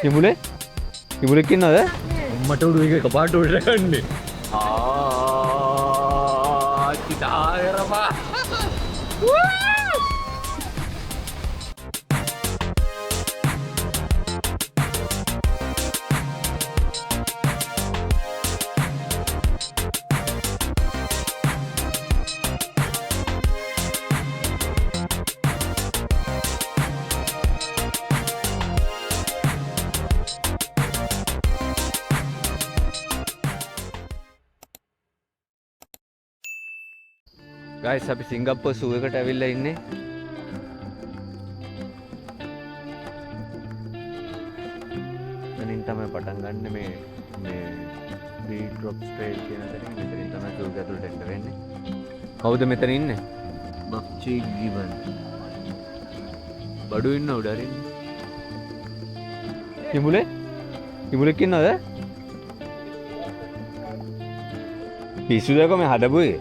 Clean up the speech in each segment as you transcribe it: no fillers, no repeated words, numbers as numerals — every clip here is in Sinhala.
කිඹුලේ කිඹුලෙක් ඉන්නවද? මට උඩු එක කපාට උඩට ගන්නේ. චිතාරපා. ගයිස් අපි සිංගප්පූර් සූ එකට ඇවිල්ලා ඉන්නේ. මෙතනින් තමයි පටන් ගන්න මේ බී ඩ්‍රොප් ස්ට්‍රේට් කියන තැනින් මෙතනින් තමයි සූ එක ඇතුළට එන්න වෙන්නේ. කවුද මෙතන ඉන්නේ? බක්චි ගිවන්. බඩු ඉන්න උඩ හරින්න. කිඹුලේ කිඹුලෙක් ඉන්නවද? පිස්සු දෙක මේ හදපුවේ.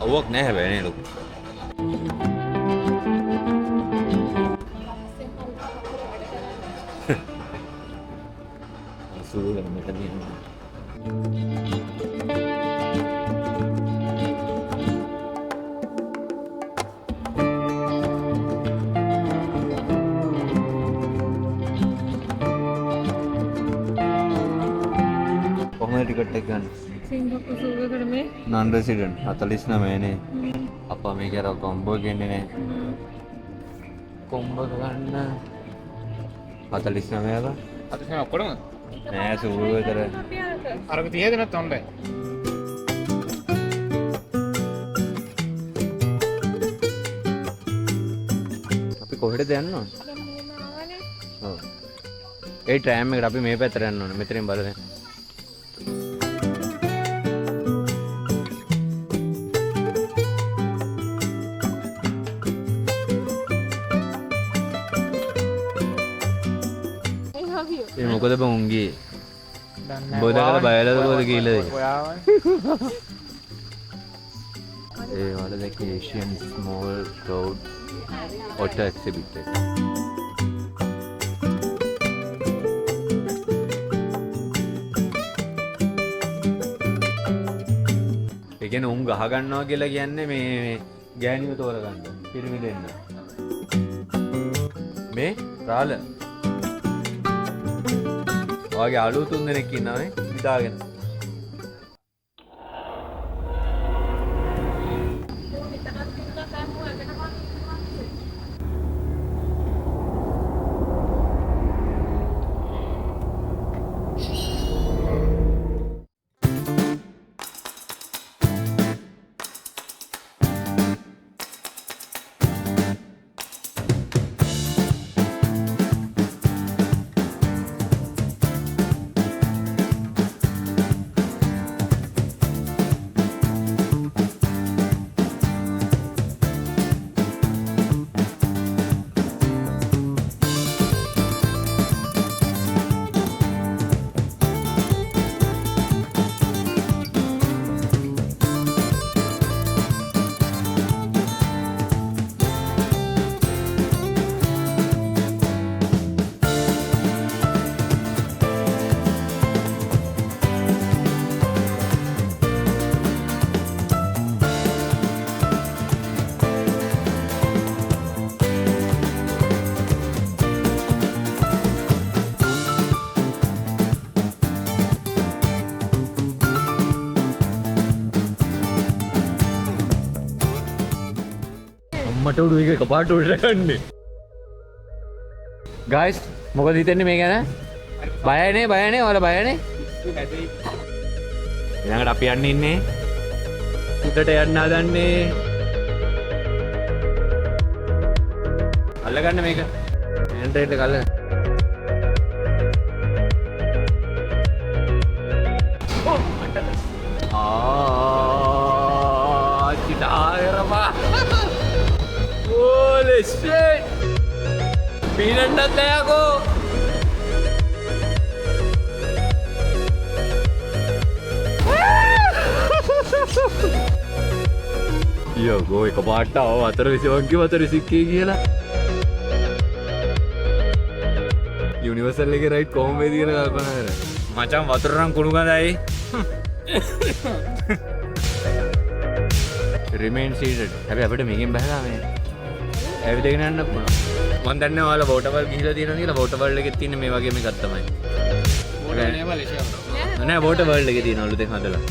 අවුවක් නැහැ හැබැයි නේ ලොකු. සූ එක මෙතන ඉන්නවා. ටිකට් එක ගන්න. සිංගප්පූර් සූ එකට මේ non resident 49 නේ. අප්පා මේක අර කොම්බෝ ගෙන්නේ නේ. කොම්බෝ ගන්න 49 එක. අද තමයි ඔක්කොම නෑ සූ විතර. අරක 30 දෙනත් හොඳයි. අපි කොහෙටද යන්න ඕන? ඔව්. ඒ ට්‍රෑම් එකට අපි මේ පැත්තට යන්න ඕන. මෙතනින් බලන්න. ඒ මොකද බං උන්ගේ? බොදකට බයලද කොහෙද ගිහලාද? ඒ වල දැක ඒෂියන් ස්මෝල් ක්‍රවුඩ් ඔටර් එක්සිබිට් එක. ඒ කියන්නේ උන් ගහ ගන්නවා කියලා කියන්නේ මේ ගෑණිව තෝරගන්න. පිරිමි දෙන්න. මේ රාල ඔයාගේ අලු 3 දෙනෙක් ඉන්නවනේ හිතාගෙන. මට උඩු එක කපාට උඩට ගන්නේ. ගයිස් මොකද හිතන්නේ මේ ගැන? බයනේ ඔයාලා බයනේ? ඊළඟට අපි යන්න ඉන්නේ උඩට යන්න හදන්නේ. අල්ලගන්න මේක. එන්ටර් එක අල්ලගන්න. shit. පීනන්නත් නෑකෝ. යකෝ එක පාට ආව 4 වගේ 4 කියලා. යුනිවර්සල් එකේ රයිඩ් කොහොම වේද කියලා කල්පනා කරා. මචං වතුර නම් කුණු ගඳයි. remain seated. හැබැයි අපිට මේකෙන් බහලා මේ ඇවිදගෙන යන්න පුළුවන්. මම දන්නේ ඔයාලා වෝටර්වල් ගිහිලා තියෙනවා කියලා. වෝටර්වල් එකේ තියෙන මේ වගේ මේකක් තමයි. නෑ වෝටර්වල් එකේ තියෙනවලු දැන් හදලා.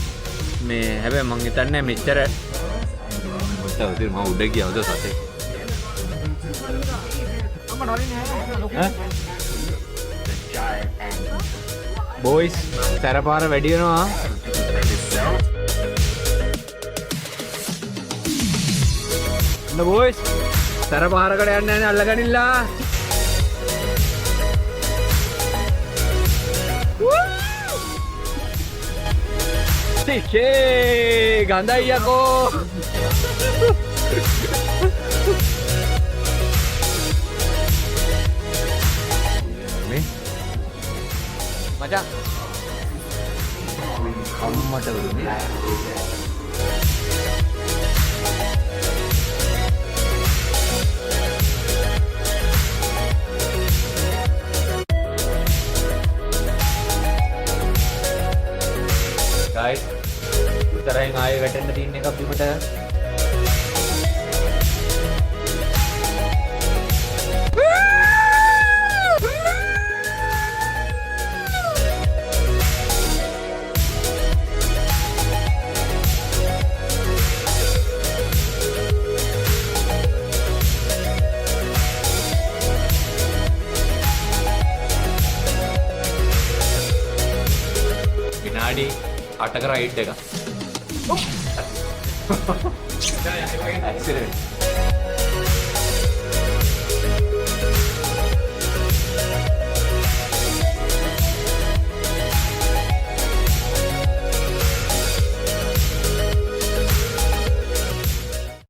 මේ හැබැයි මං හිතන්නේ මෙච්චර මොකද මම උඩ ගියාද සතේ. බොයිස් සැරපාර වැඩි වෙනවා. බොයිස් සැරපාරකට යන්න යන්නේ අල්ලගනිලා. සිකේ ගඳයි යකෝ. මේ මචං අම්මට වරුනේ. guys ඉතරෙන් ආයෙ වැටෙන්න තියෙන එකක් බිමට. විනාඩි 8ක රයිඩ් එක. Accident.